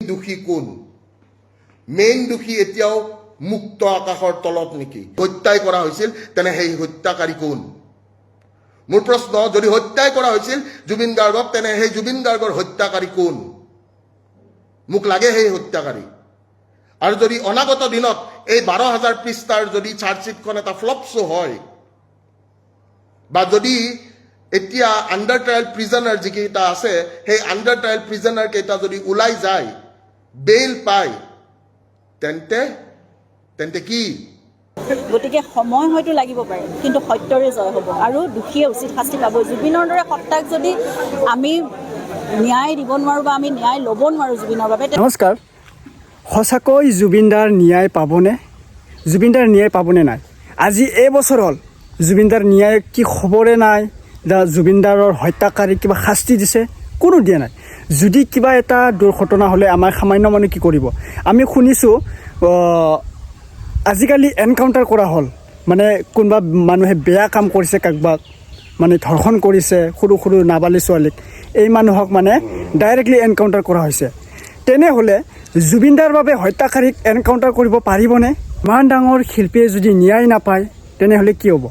দোষী কোন? মেইন দোষী এতিয়াও মুক্ত আকাশৰ তলত নেকি? হত্যাই কৰা হৈছিল তেনে সেই হত্যাকাৰী কোন? মোৰ প্ৰশ্ন, যদি হত্যাই কৰা হৈছিল জুবিন গাৰ্গক তেনে সেই জুবিন গাৰ্গৰ হত্যাকাৰী কোন? মোক লাগে সেই হত্যাকাৰী। আৰু যদি অনাগত দিনত এই 12,000 পৃষ্ঠাৰ যদি চাৰ্জশ্বিটখন এটা ফ্লপ শ্ব' হয়, বা যদি এতিয়া আণ্ডাৰ ট্ৰায়েল প্ৰিজনাৰ যিকেইটা আছে সেই আণ্ডাৰ ট্ৰায়েল প্ৰিজনাৰ কেইটা যদি ওলাই যায়, বেইল পায়, তেন্তে কি? গতিকে সময় হয়তো লাগিব পাৰে, কিন্তু সত্যৰে জয় হ'ব আৰু দোষীয়ে উচিত শাস্তি পাবই। জুবিনৰ দৰে সত্তাক যদি আমি ন্যায় দিব নোৱাৰোঁ বা আমি ন্যায় ল'ব নোৱাৰোঁ জুবিনৰ বাবে। নমস্কাৰ। সঁচাকৈ জুবিনদাৰ ন্যায় পাবনে? জুবিনদাৰ ন্যায় পাবনে নাই? আজি এবছৰ হ'ল জুবিনদাৰ ন্যায় কি খবৰে নাই। জুবিনদাৰৰ হত্যাকাৰীক কিবা শাস্তি দিছে? কোনো দিয়া নাই। যদি কিবা এটা দুৰ্ঘটনা হ'লে আমাৰ সামান্য মানুহ কি কৰিব? আমি শুনিছোঁ আজিকালি এনকাউণ্টাৰ কৰা হ'ল, মানে কোনোবা মানুহে বেয়া কাম কৰিছে, কাৰোবাক মানে ধৰ্ষণ কৰিছে, সৰু সৰু নাবালী ছোৱালীক, এই মানুহক মানে ডাইৰেক্টলি এনকাউণ্টাৰ কৰা হৈছে। তেনেহ'লে জুবিনদাৰ বাবে হত্যাকাৰীক এনকাউণ্টাৰ কৰিব পাৰিবনে? ইমান ডাঙৰ শিল্পীয়ে যদি ন্যায় নাপায় তেনেহ'লে কি হ'ব?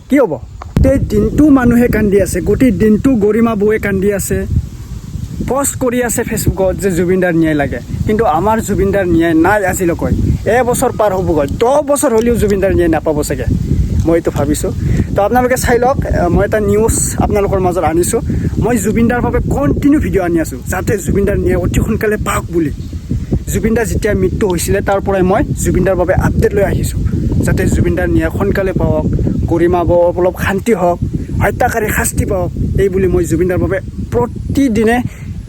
কি হ'ব? গোটেই দিনটো মানুহে কান্দি আছে, গোটেই দিনটো গৰিমা বৌৱে কান্দি আছে, পষ্ট কৰি আছে ফেচবুকত যে জুবিনদাৰ ন্যায় লাগে। কিন্তু আমাৰ জুবিনদাৰ ন্যায় নাই আজিলৈকে। এবছৰ পাৰ হ'ব গ'ল, 10 বছৰ হ'লেও জুবিনদাৰ ন্যায় নাপাব চাগে, মইতো ভাবিছোঁ। তো আপোনালোকে চাই লওক, মই এটা নিউজ আপোনালোকৰ মাজত আনিছোঁ। মই জুবিনদাৰ বাবে কণ্টিনিউ ভিডিঅ' আনি আছোঁ, যাতে জুবিনদাৰ ন্যায় অতি সোনকালে পাওক বুলি। জুবিনদাৰ যেতিয়া মৃত্যু হৈছিলে তাৰ পৰাই মই জুবিনদাৰ বাবে আপডেট লৈ আহিছোঁ, যাতে জুবিনদাৰ ন্যায় সোনকালে পাওক, গৰিমা বৌ অলপ শান্তি হওক, হত্যাকাৰী শাস্তি পাওক, এই বুলি মই জুবিনদাৰ বাবে প্ৰতিদিনে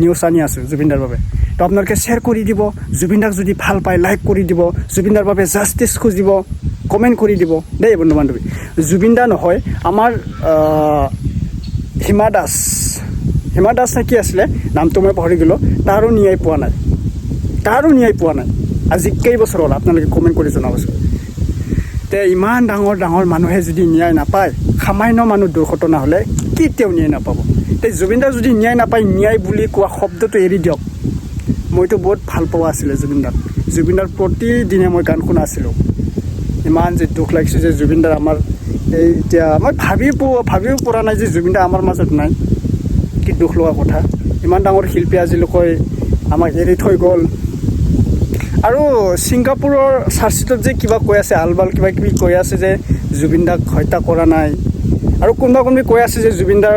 নিউজ আনি আছোঁ জুবিনদাৰ বাবে। তো আপোনালোকে শ্বেয়াৰ কৰি দিব, জুবিনদাক যদি ভাল পায় লাইক কৰি দিব, জুবিনদাৰ বাবে জাষ্টিছ খুজিব, কমেণ্ট কৰি দিব দেই বন্ধু বান্ধৱী। জুবিনদা নহয়, আমাৰ হিমা দাস নে কি আছিলে নামটো, মই পাহৰি গ'লোঁ। তাৰো ন্যায় পোৱা নাই। আজি কেইবছৰ হ'ল আপোনালোকে কমেণ্ট কৰি জনাবচোন। তে ইমান ডাঙৰ ডাঙৰ মানুহে যদি ন্যায় নাপায়, সামান্য মানুহ দুৰ্ঘটনা হ'লে কেতিয়াও ন্যায় নাপাব। তে জুবিনদা যদি ন্যায় নাপায়, ন্যায় বুলি কোৱা শব্দটো এৰি দিয়ক। মইতো বহুত ভাল পোৱা আছিলে জুবিনদাৰ প্ৰতিদিনে মই গান শুনা আছিলোঁ। ইমান যে দুখ লাগিছে যে জুবিনদাৰ আমাৰ এই এতিয়া মই ভাবিও পৰা নাই যে জুবিনদা আমাৰ মাজত নাই। কি দুখ লগা কথা। ইমান ডাঙৰ শিল্পী আজিলৈকে আমাক এৰি থৈ গ'ল। আৰু ছিংগাপুৰৰ চাৰ্জশ্বিটত যে কিবা কৈ আছে, আলবাল কিবা কিবি কৈ আছে যে জুবিনদাক হত্যা কৰা নাই, আৰু কোনোবা কৈ আছে যে জুবিনদাৰ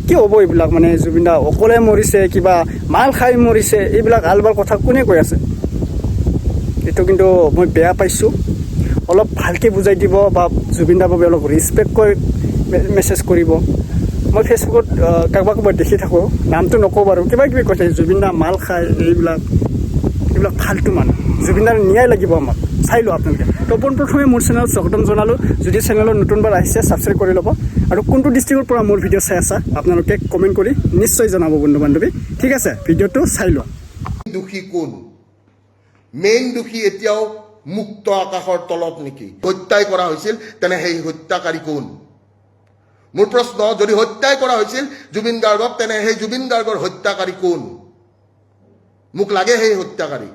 কি হ'ব এইবিলাক, মানে জুবিনদা অকলে মৰিছে, কিবা মাল খাই মৰিছে, এইবিলাক আলবাল কথা কোনে কৈ আছে? এইটো কিন্তু মই বেয়া পাইছোঁ। অলপ ভালকৈ বুজাই দিব, বা জুবিনদাৰ বাবে অলপ ৰেচপেক্ট কৰি মেছেজ কৰিব। মই ফেচবুকত কাৰোবাক দেখি থাকোঁ, নামটো নকওঁ বাৰু, কিবা কিবি কৈ থাকে জুবিনদা মাল খায়, এইবিলাক ফাল্টু মানুহ। জুবিনদাৰ ন্যায় লাগিব আমাক, চাই লওঁ আপোনালোকে। তো পোনপ্ৰথমে মোৰ চেনেলত স্বাগতম জনালোঁ। যদি চেনেলত নতুনবাৰ আহিছে ছাবস্ক্ৰাইব কৰি ল'ব, আৰু কোনটো ডিষ্ট্ৰিক্টৰ পৰা মোৰ ভিডিঅ' চাই আছা আপোনালোকে কমেণ্ট কৰি নিশ্চয় জনাব বন্ধু বান্ধৱী। ঠিক আছে, ভিডিঅ'টো চাই লোৱা। দোষী কোন? মেইন দোষী এতিয়াও মুক্ত আকাশৰ তলত নেকি? হত্যাই কৰা হৈছিল তেনে সেই হত্যাকাৰী কোন? মোৰ প্ৰশ্ন, যদি হত্যাই কৰা হৈছিল জুবিন গাৰ্গক তেনে সেই জুবিন গাৰ্গৰ হত্যাকাৰী কোন? মোক লাগে সেই হত্যাকাৰী।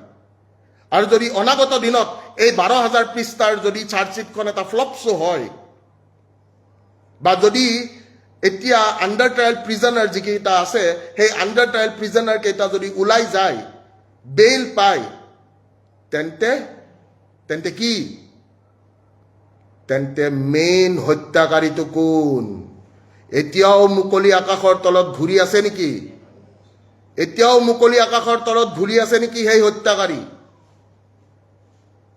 আৰু যদি অনাগত দিনত এই 12,000 পৃষ্ঠাৰ যদি চাৰ্জশ্বিটখন এটা ফ্লপ শ্ব' হয়, বা যদি এতিয়া আণ্ডাৰ ট্ৰায়েল প্ৰিজনাৰ যিকেইটা আছে সেই আণ্ডাৰ ট্ৰায়েল প্ৰিজনাৰ কেইটা যদি ওলাই যায়, বেইল পায়, তেন্তে কি? তেন্তে মেইন হত্যাকাৰীটো কোন? এতিয়াও মুকলি আকাশৰ তলত ঘূৰি আছে নেকি? সেই হত্যাকাৰী?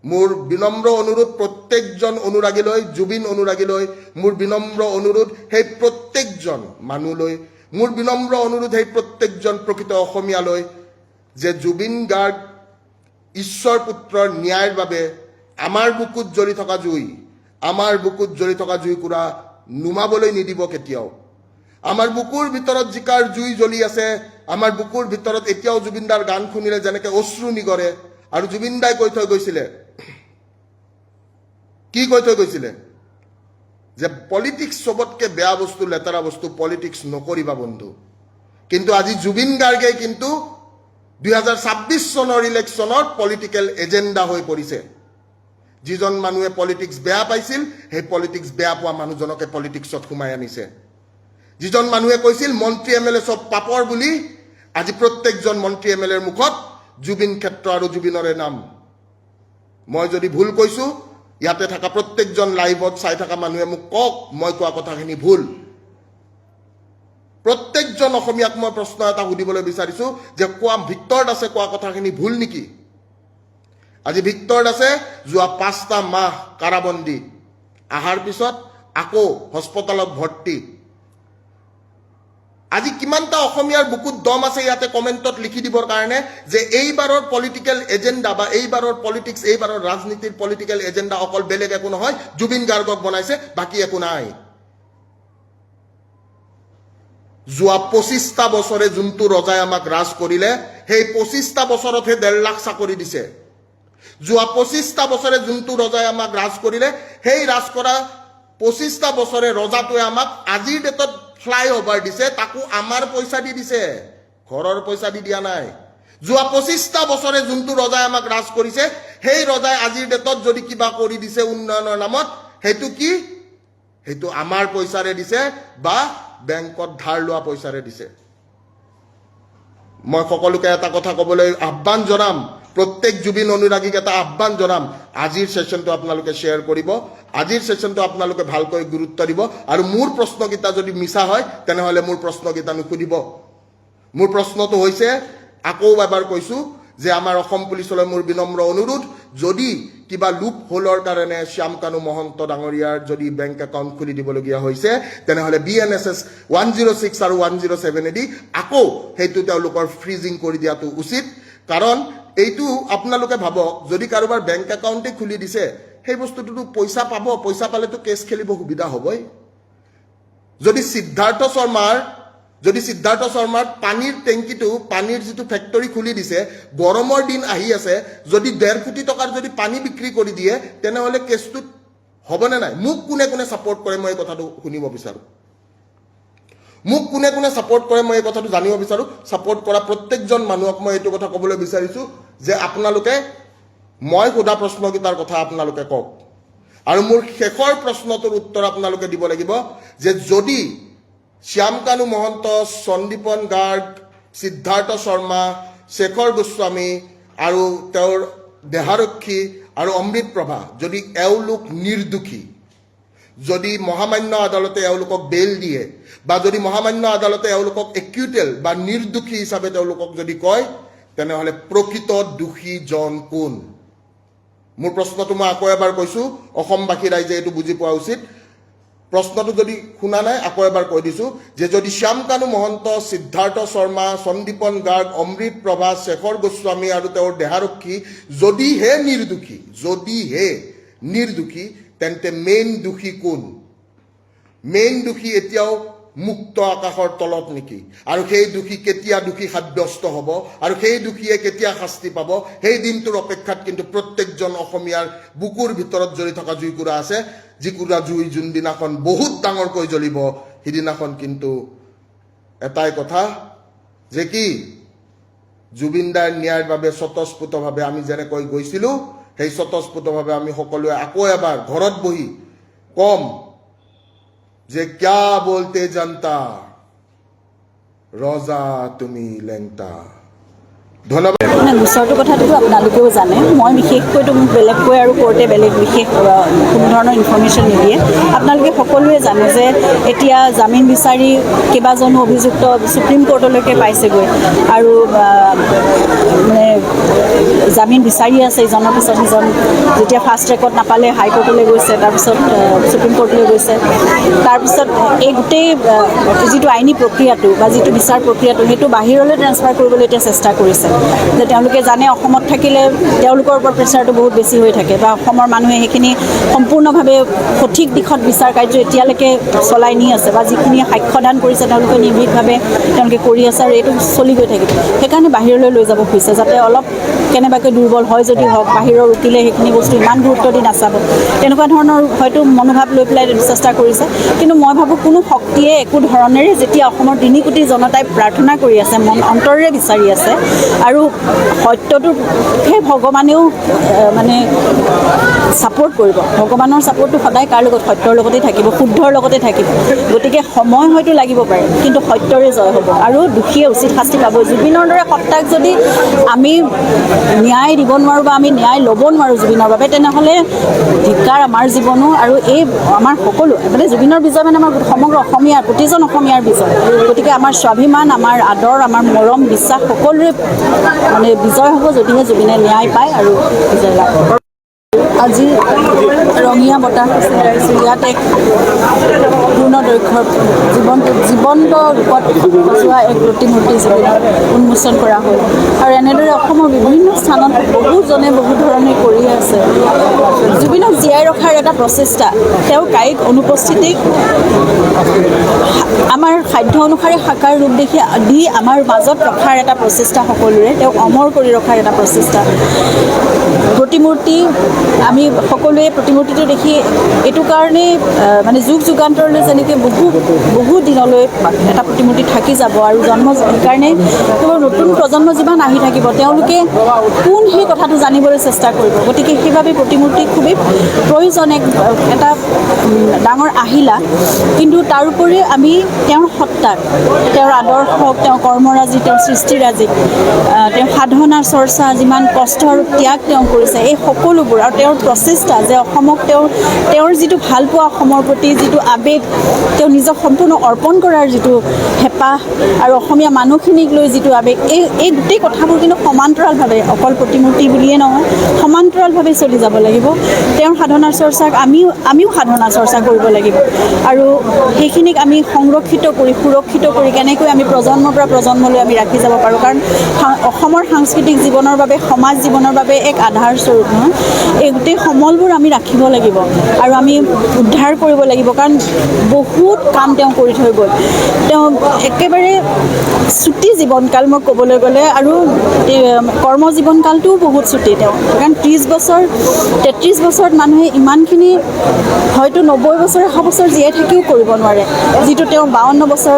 মোৰ বিনম্ৰ অনুৰোধ প্ৰত্যেকজন অনুৰাগীলৈ, জুবিন অনুৰাগীলৈ মোৰ বিনম্ৰ অনুৰোধ, সেই প্ৰত্যেকজন মানুহলৈ মোৰ বিনম্ৰ অনুৰোধ, সেই প্ৰত্যেকজন প্ৰকৃত অসমীয়ালৈ, যে জুবিন গাৰ্গ ঈশ্বৰ পুত্ৰৰ ন্যায়ৰ বাবে আমাৰ বুকুত জ্বলি থকা জুইকুৰা নুমাবলৈ নিদিব কেতিয়াও। আমাৰ বুকুৰ ভিতৰত জিকাৰ জুই জ্বলি আছে, আমাৰ বুকুৰ ভিতৰত এতিয়াও জুবিনদাৰ গান শুনিলে যেনেকৈ অশ্ৰু নিগৰে। আৰু জুবিনদাই কৈ থৈ গৈছিলে, কি কৈ থৈ গৈছিলে? যে পলিটিক্স চবতকে বেয়া বস্তু, লেতেৰা বস্তু, পলিটিক্স নকৰিবা বন্ধু। কিন্তু আজি জুবিন গাৰ্গে কিন্তু 2026 চনৰ ইলেকশ্যনৰ পলিটিকেল এজেণ্ডা হৈ পৰিছে যিজন মানুহে পলিটিক্স বেয়া পাইছিল সেই পলিটিক্স বেয়া পোৱা মানুহজনকে পলিটিক্সত সোমাই আনিছে যিজন মানুহে কৈছিল মন্ত্ৰী এমএলএ সব পাপৰ বুলি আজি প্ৰত্যেকজন মন্ত্ৰী এমএলএৰ মুখত জুবিন ক্ষেত্ৰ আৰু জুবিনৰে নাম মই যদি ভুল কৈছো ইয়াতে থকা প্ৰত্যেকজন লাইভত চাই থকা মানুহে মোক কক মই কোৱা কথাখিনি ভুল প্ৰত্যেকজন অসমীয়াক মই প্ৰশ্ন এটা সুধিবলৈ বিচাৰিছো যে কোৱা ভিক্টৰ দাসে কোৱা কথাখিনি ভুল নেকি আজি ভিক্টৰ দাসে যোৱা 5টা মাহ কাৰাবন্দী আহাৰ পিছত আকৌ হস্পিটালত ভৰ্তি আজি কিমানটা অসমীয়াৰ বুকুত দম আছে ইয়াতে কমেন্টত লিখি দিবৰ কাৰণে যে এইবাৰৰ পলিটিকেল এজেণ্ডা বা এইবাৰৰ পলিটিক্স এইবাৰৰ ৰাজনীতিৰ পলিটিকেল এজেণ্ডা অকল বেলেগ একো নহয় জুবিন গাৰ্গক বনাইছে বাকি একো নাই যোৱা 25টা বছৰে যোনটো ৰজাই আমাক ৰাজ কৰিলে সেই 25টা বছৰতহে 1.5 লাখ চাকৰি দিছে যোৱা 25টা বছৰে যোনটো ৰজাই আমাক ৰাজ কৰিলে সেই ৰাজ কৰা 25টা বছৰে ৰজাটোৱে আমাক আজিৰ ডেটত ফ্লাইওভাৰ দিছে তাকো আমাৰ পইচা দি দিছে ঘৰৰ পইচা দি দিয়া নাই যোৱা 25টা বছৰে যোনটো ৰজাই আমাক ৰাজ কৰিছে সেই ৰজাই আজিৰ ডেটত যদি কিবা কৰি দিছে উন্নয়নৰ নামত হেতু কি হেতু আমাৰ পইচাৰে দিছে বা বেংকত ধাৰ লোৱা পইচাৰে দিছে মই সকলোকে এটা কথা ক'বলৈ আহ্বান জনাম প্ৰত্যেক জুবিন অনুৰাগীক এটা আহ্বান জনাম আজিৰ সেশনটো আপোনালোকে শেয়াৰ কৰিব আজিৰ সেশনটো আপোনালোকে ভালকৈ গুৰুত্ব দিব আৰু মোৰ প্ৰশ্নকেইটা যদি মিছা হয় তেনেহলে মোৰ প্ৰশ্নকেইটা নুসুধিব মোৰ প্ৰশ্নটো হৈছে আকৌ এবাৰ কৈছো যে আমাৰ অসম পুলিচলৈ মোৰ বিনম্ৰ অনুৰোধ যদি কিবা লুপ হোলৰ কাৰণে শ্যামকানু মহন্ত ডাঙৰীয়াৰ যদি বেংক একাউণ্ট খুলি দিবলগীয়া হৈছে তেনেহলে BNSS 106 আৰু 107 এদি আকৌ হেতু তেওঁলোকৰ ফ্ৰিজিং কৰি দিয়াটো উচিত কাৰণ এইটো আপোনালোকে ভাবক যদি কাৰোবাৰ বেংক একাউণ্টে খুলি দিছে সেই বস্তুটো পইচা পাব পইচা পালেতো কেছ খেলিব সুবিধা হ'বই যদি সিদ্ধাৰ্থ শৰ্মাৰ পানীৰ টেংকিটো পানীৰ যেটো ফ্যাক্টৰী খুলি দিছে গৰমৰ দিন আহি আছে যদি 1.5 কোটি টকাৰ যদি পানী বিক্ৰী কৰি দিয়ে তেনেহলে কেছটো হ'বনে নাই মোক কোনে কোনে সাপোৰ্ট কৰে মই এই কথাটো শুনিব বিচাৰো মোক কোনে কোনে সাপোৰ্ট কৰে মই এই কথাটো জানিব বিচাৰো সাপোৰ্ট কৰা প্ৰত্যেকজন মানুহক মই এইটো কথা ক'বলৈ বিচাৰিছো যে আপোনালোকে মই সোধা প্ৰশ্নকেইটাৰ কথা আপোনালোকে কওক আৰু মোৰ শেষৰ প্ৰশ্নটোৰ উত্তৰ আপোনালোকে দিব লাগিব যে যদি শ্যামকানু মহন্ত সন্দীপন গাৰ্গ সিদ্ধাৰ্থ শৰ্মা শেখৰ গোস্বামী আৰু তেওঁৰ দেহাৰক্ষী আৰু অমৃত প্ৰভা যদি এওঁলোক নিৰ্দোষী যদি মহামান্য আদালতে এওঁলোকক বেল দিয়ে বা যদি মহামান্য আদালতে এওঁলোকক একিউটেল বা নিৰ্দোষী হিচাপে তেওঁলোকক যদি কয় তেনেহলে প্ৰকৃত দোষী জন কোন মোৰ প্ৰশ্নটো মই আকৌ এবাৰ কৈছো অসমবাসী ৰাইজে এইটো বুজি পোৱা উচিত প্ৰশ্নটো যদি শুনা নাই আকৌ এবাৰ কৈ দিছো যে যদি শ্যামকানু মহন্ত সিদ্ধাৰ্থ শৰ্মা সন্দীপন গাৰ্গ অমৃত প্ৰভা শেখৰ গোস্বামী আৰু তেওঁৰ দেহাৰক্ষী যদিহে নিৰ্দোষী তেন্তে মেইন দোষী কোন মেইন দোষী এতিয়াও মুক্ত আকাশৰ তলত নেকি আৰু সেই দোষী কেতিয়া দোষী সাব্যস্ত হ'ব আৰু সেই দোষীয়ে কেতিয়া শাস্তি পাব সেই দিনটোৰ অপেক্ষাত কিন্তু প্ৰত্যেকজন অসমীয়াৰ বুকুৰ ভিতৰত জ্বলি থকা জুইকুৰা আছে যিকুৰা জুই যোনদিনাখন বহুত ডাঙৰকৈ জ্বলিব সিদিনাখন কিন্তু এটাই কথা যে কি জুবিনদাৰ ন্যায়ৰ বাবে স্বতঃস্ফূৰ্তভাৱে আমি যেনেকৈ গৈছিলো সেই স্বতঃস্ফূৰ্তভাৱে আমি সকলোৱে আকৌ এবাৰ ঘৰত বহি কম যে क्या बोलते जनता रोजा তুমি লেংটা ধন্যবাদ গোচৰটোৰ কথাটোতো আপোনালোকেও জানে মই বিশেষকৈতো মোক বেলেগকৈ আৰু কোৰ্টে বেলেগ বিশেষ কোনো ধৰণৰ ইনফৰ্মেশ্যন নিদিয়ে আপোনালোকে সকলোৱে জানে যে এতিয়া জামিন বিচাৰি কেইবাজনো অভিযুক্ত সুপ্ৰিম কোৰ্টলৈকে পাইছেগৈ আৰু মানে জামিন বিচাৰি আছে ইজনৰ পিছত সিজন যেতিয়া ফাৰ্ষ্ট ট্ৰেকত নাপালে হাইকোৰ্টলৈ গৈছে তাৰপিছত সুপ্ৰিম কোৰ্টলৈ গৈছে তাৰপিছত এই গোটেই যিটো আইনী প্ৰক্ৰিয়াটো বা যিটো বিচাৰ প্ৰক্ৰিয়াটো সেইটো বাহিৰলৈ ট্ৰেন্সফাৰ কৰিবলৈ এতিয়া চেষ্টা কৰিছে যে তেওঁলোকে জানে অসমত থাকিলে তেওঁলোকৰ ওপৰত প্ৰেছাৰটো বহুত বেছি হৈ থাকে বা অসমৰ মানুহে সেইখিনি সম্পূৰ্ণভাৱে সঠিক দিশত বিচাৰ কাৰ্য এতিয়ালৈকে চলাই নি আছে বা যিখিনি সাক্ষ্যদান কৰিছে তেওঁলোকে নিৰ্ভীকভাৱে তেওঁলোকে কৰি আছে আৰু এইটো চলি গৈ থাকিব সেইকাৰণে বাহিৰলৈ লৈ যাব খুজিছে যাতে অলপ কেনেবাকৈ নিজকে দুৰ্বল হয় যদি হওক, বাহিৰৰ উকিলে সেইখিনি বস্তু ইমান গুৰুত্ব দি নাচাব, তেনেকুৱা ধৰণৰ হয়তো মনোভাৱ লৈ পেলাই চেষ্টা কৰিছে। কিন্তু মই ভাবোঁ কোনো শক্তিয়ে একো ধৰণেৰে যেতিয়া অসমৰ 3 কোটি জনতাই প্ৰাৰ্থনা কৰি আছে, মন অন্তৰেৰে বিচাৰি আছে, আৰু সত্যটো সেই ভগৱানেও মানে ছাপোৰ্ট কৰিব। ভগৱানৰ ছাপোৰ্টটো সদায় কাৰ লগত? সত্যৰ লগতেই থাকিব, শুদ্ধৰ লগতে থাকিব। গতিকে সময় হয়তো লাগিব পাৰে, কিন্তু সত্যৰে জয় হ'ব আৰু দোষীয়ে উচিত শাস্তি পাব। জুবিনৰ দৰে সত্তাক যদি আমি ন্যায় দিব নোৱাৰোঁ বা আমি ন্যায় ল'ব নোৱাৰোঁ জুবিনৰ বাবে, তেনেহ'লে ধিক্কাৰ আমাৰ জীৱনো আৰু এই আমাৰ সকলো মানে জুবিনৰ বিজয় মানে আমাৰ সমগ্ৰ অসমীয়াৰ, প্ৰতিজন অসমীয়াৰ বিজয়। গতিকে আমাৰ স্বাভিমান, আমাৰ আদৰ, আমাৰ মৰম, বিশ্বাস সকলোৰে মানে বিজয় হ'ব যদিহে জুবিনে ন্যায় পায় আৰু বিজয় লাভ কৰে। আজি ৰঙীয়া বঁটা চিলাইছোঁ, ইয়াত এক পূৰ্ণ দৈৰ্ঘ্যৰ জীৱন্ত ৰূপত সজোৱা এক প্ৰতিমূৰ্তি জুবিনৰ উন্মোচন কৰা হ'ল। আৰু এনেদৰে অসমৰ বিভিন্ন স্থানত বহুজনে বহু ধৰণে কৰি আছে। জুবিনক জীয়াই ৰখাৰ এটা প্ৰচেষ্টা, তেওঁৰ কায়িক অনুপস্থিতিক আমাৰ সাধ্য অনুসাৰে সাকাৰ ৰূপ দি আমাৰ মাজত ৰখাৰ এটা প্ৰচেষ্টা সকলোৰে, তেওঁক অমৰ কৰি ৰখাৰ এটা প্ৰচেষ্টা। প্ৰতিমূৰ্তি আমি সকলোৱে প্ৰতিমূৰ্তিটো দেখি এইটো কাৰণেই মানে যুগ যুগান্তৰলৈ যেনেকৈ বহু দিনলৈ এটা প্ৰতিমূৰ্তি থাকি যাব আৰু সেইকাৰণে কেৱল নতুন প্ৰজন্ম যিমান আহি থাকিব তেওঁলোকে কোন সেই কথাটো জানিবলৈ চেষ্টা কৰিব। গতিকে সেইবাবে প্ৰতিমূৰ্তি খুবেই প্ৰয়োজন, এটা ডাঙৰ আহিলা। কিন্তু তাৰোপৰি আমি তেওঁৰ সত্তাক, তেওঁৰ আদৰ্শক, তেওঁৰ কৰ্মৰাজি, তেওঁৰ সৃষ্টিৰাজিক, তেওঁৰ সাধনাৰ চৰ্চা, যিমান কষ্ট আৰু ত্যাগ তেওঁ কৰিছে, এই সকলোবোৰ আৰু তেওঁৰ প্ৰচেষ্টা যে অসমক তেওঁৰ যিটো ভালপোৱা অসমৰ প্ৰতি যিটো আৱেগ, তেওঁ নিজক সম্পূৰ্ণ অৰ্পণ কৰাৰ যিটো হেঁপাহ আৰু অসমীয়া মানুহখিনিক লৈ যিটো আৱেগ, এই গোটেই কথাবোৰ কিন্তু সমান্তৰালভাৱে, অকল প্ৰতিমূৰ্তি বুলিয়ে নহয়, সমান্তৰালভাৱে চলি যাব লাগিব। তেওঁৰ সাধনাৰ চৰ্চাক আমিও সাধনা চৰ্চা কৰিব লাগিব আৰু সেইখিনিক আমি সংৰক্ষিত কৰি সুৰক্ষিত কৰি কেনেকৈ আমি প্ৰজন্মৰ পৰা প্ৰজন্মলৈ আমি ৰাখি যাব পাৰোঁ। কাৰণ অসমৰ সাংস্কৃতিক জীৱনৰ বাবে, সমাজ জীৱনৰ বাবে এক আধাৰস্বৰূপ নহয়, এই গোটেই সমলবোৰ আমি ৰাখিব লাগিব আৰু আমি উদ্ধাৰ কৰিব লাগিব। কাৰণ বহুত কাম তেওঁ কৰি থৈ গ'ল। তেওঁ একেবাৰে চুটি জীৱনকাল মই ক'বলৈ গ'লে, আৰু কৰ্মজীৱনকালটোও বহুত চুটি তেওঁ। কাৰণ 33 বছৰত মানুহে ইমানখিনি হয়তো 90 বছৰ 100 বছৰ জীয়াই থাকিও কৰিব নোৱাৰে, যিটো তেওঁ 52 বছৰ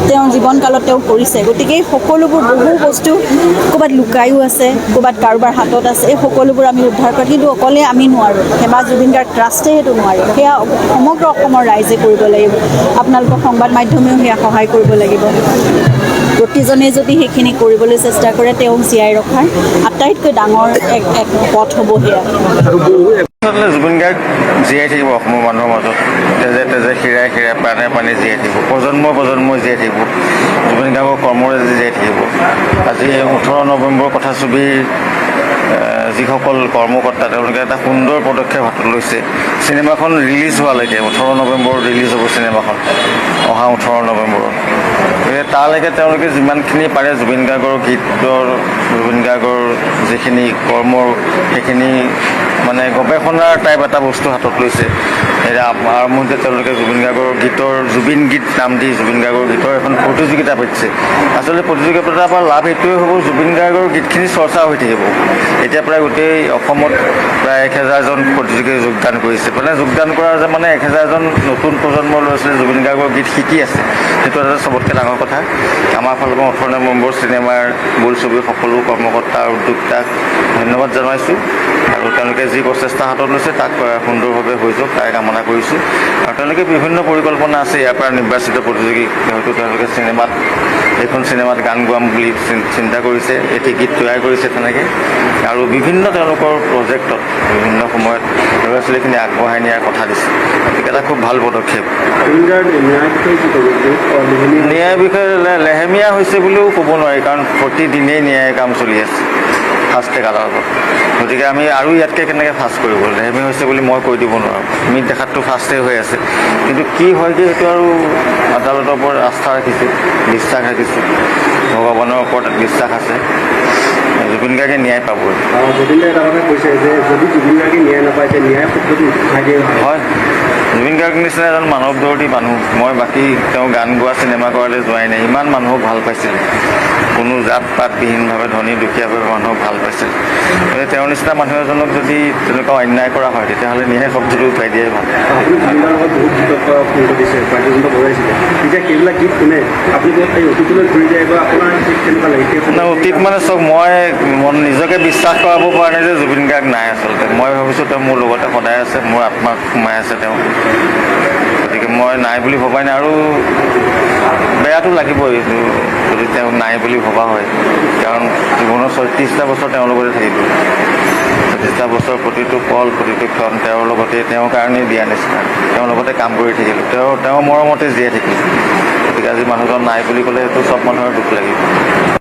তেওঁৰ জীৱনকালত তেওঁ কৰিছে। গতিকে এই সকলোবোৰ বহু বস্তু ক'ৰবাত লুকায়ো আছে, ক'ৰবাত কাৰোবাৰ হাতত আছে, এই সকলোবোৰ আমি উদ্ধাৰ কৰা, কিন্তু অকলে আমি নোৱাৰোঁ। সেৱা জুবিন গাৰ্গ ট্ৰাষ্টে সেইটো নোৱাৰে, সেয়া সমগ্ৰ অসমৰ ৰাইজে কৰিব লাগিব। আপোনালোকৰ সংবাদ মাধ্যমেও সেয়া সহায় কৰিব লাগিব। প্ৰতিজনে যদি সেইখিনি কৰিবলৈ চেষ্টা কৰে, তেওঁক জীয়াই ৰখাৰ আটাইতকৈ ডাঙৰ এক পথ হ'ব সেয়া। জুবিন গাৰ্গ জীয়াই থাকিব অসমৰ মানুহৰ মাজত, তেজে তেজে শিৰাই শিৰাই প্ৰাণে প্ৰাণে জীয়াই থাকিব, প্ৰজন্মই জীয়াই থাকিব। জুবিন গাৰ্গৰ কৰ্মৰে জীয়াই থাকিব। আজি 18 নৱেম্বৰ কথাছবিৰ যিসকল কৰ্মকৰ্তা, তেওঁলোকে এটা সুন্দৰ পদক্ষেপ হাতত লৈছে। চিনেমাখন ৰিলিজ হোৱালৈকে, 18 নৱেম্বৰ ৰিলিজ হ'ব চিনেমাখন, অহা 18 নৱেম্বৰ। গতিকে তালৈকে তেওঁলোকে যিমানখিনি পাৰে জুবিন গাৰ্গৰ গীতৰ, জুবিন গাৰ্গৰ যিখিনি কৰ্মৰ, সেইখিনি মানে গৱেষণাৰ টাইপ এটা বস্তু হাতত লৈছে। এতিয়া আৰম্ভণিতে তেওঁলোকে জুবিন গাৰ্গৰ গীতৰ, জুবিন গীত নাম দি জুবিন গাৰ্গৰ গীতৰ এখন প্ৰতিযোগিতা পাতিছে। আচলতে প্ৰতিযোগিতাৰ পৰা লাভ এইটোৱে হ'ব, জুবিন গাৰ্গৰ গীতখিনি চৰ্চা হৈ থাকিব। এতিয়া প্ৰায় গোটেই অসমত প্ৰায় 1000জন প্ৰতিযোগীয়ে যোগদান কৰিছে। মানে যোগদান কৰাৰ যে মানে 1000জন নতুন প্ৰজন্মৰ ল'ৰা ছোৱালী জুবিন গাৰ্গৰ গীত শিকি আছে, সেইটো এটা চবতকৈ ডাঙৰ কথা। আমাৰ ফালৰ পৰা 18 নৱেম্বৰ চিনেমাৰ বোলছবিৰ সকলো কৰ্মকৰ্তা আৰু উদ্যোক্তাক ধন্যবাদ জনাইছোঁ আৰু তেওঁলোকে যি প্ৰচেষ্টা হাতত লৈছে তাক সুন্দৰভাৱে হৈ যাওক তাই কামনা কৰিছোঁ। আৰু তেওঁলোকে বিভিন্ন পৰিকল্পনা আছে, ইয়াৰ পৰা নিৰ্বাচিত প্ৰতিযোগী হয়তো তেওঁলোকে এইখন চিনেমাত গান গোৱাম বুলি চিন্তা কৰিছে, এটি গীত তৈয়াৰ কৰিছে তেনেকৈ। আৰু বিভিন্ন তেওঁলোকৰ প্ৰজেক্টত বিভিন্ন সময়ত ল'ৰা ছোৱালীখিনি আগবঢ়াই নিয়াৰ কথা দিছে। গতিকে এটা খুব ভাল পদক্ষেপ। ন্যায়ৰ বিষয়ে লেহেমীয়া হৈছে বুলিও ক'ব নোৱাৰি, কাৰণ প্ৰতিদিনেই ন্যায়ৰ কাম চলি আছে ফাষ্ট ট্ৰেক আদালতত। গতিকে আমি আৰু ইয়াতকৈ কেনেকৈ ফাষ্ট কৰিব, লেহেমীয়া হৈছে বুলি মই কৈ দিব নোৱাৰোঁ। আমি দেখাততো ফাষ্টেই হৈ আছে, কিন্তু কি হয়গৈ সেইটো আৰু আদালতৰ ওপৰত আস্থা ৰাখিছোঁ, বিশ্বাস ৰাখিছোঁ, ভগৱানৰ ওপৰত বিশ্বাস আছে। জুবিন গাৰ্গে ন্যায় পাবই। জুবিন গাৰ্গে এটা কথা কৈছে যে যদি জুবিন গাৰ্গে ন্যায় নাপায়, যে ন্যায় শব্দটো উঠাই দিয়ে। হয়, জুবিন গাৰ্গ নিচিনা এজন মানৱদৰ্দী মানুহ, মই বাকী তেওঁ গান গোৱা চিনেমা কৰালৈ যোৱাই নাই, ইমান মানুহক ভাল পাইছিলে, কোনো জাত পাতবিহীনভাৱে ধনী দুখীয়াভাৱে মানুহক ভাল পাইছিল। গতিকে তেওঁৰ নিচিনা মানুহ এজনক যদি তেনেকুৱা অন্যায় কৰা হয় তেতিয়াহ'লে ন্যায় শব্দটো উঠাই দিয়াই ভাল। আপুনি জুবিনদাৰ লগত বহুত গীতত ফোন কৰিছে, বাদ্যযন্ত্ৰ বজাইছিলে, তেতিয়া সেইবিলাক গীত শুনে আপুনি এই অতীতলৈ ঘূৰি যায় বা আপোনাৰ কেনেকুৱা লাগে? অতীত মানে চাওক, মই নিজকে বিশ্বাস কৰাব পৰা নাই যে জুবিন গাৰ্গ নাই আচলতে। মই ভাবিছোঁ তেওঁ মোৰ লগতে সদায় আছে, মোৰ আত্মাত সোমাই আছে তেওঁ। গতিকে মই নাই বুলি ভবাই নাই, আৰু বেয়াটো লাগিবই যদি তেওঁ নাই বুলি ভবা হয়, কাৰণ জীৱনৰ 36টা বছৰ তেওঁৰ লগতে থাকিলোঁ। 36টা বছৰ প্ৰতিটো পল প্ৰতিটো ক্ষণ তেওঁৰ লগতে, তেওঁৰ কাৰণেই দিয়া নিচিনা, তেওঁৰ লগতে কাম কৰি থাকিলোঁ, তেওঁৰ মৰমতে জীয়াই থাকিলোঁ। গতিকে আজি মানুহজন নাই বুলি ক'লে সেইটো চব মানুহৰ দুখ লাগিব।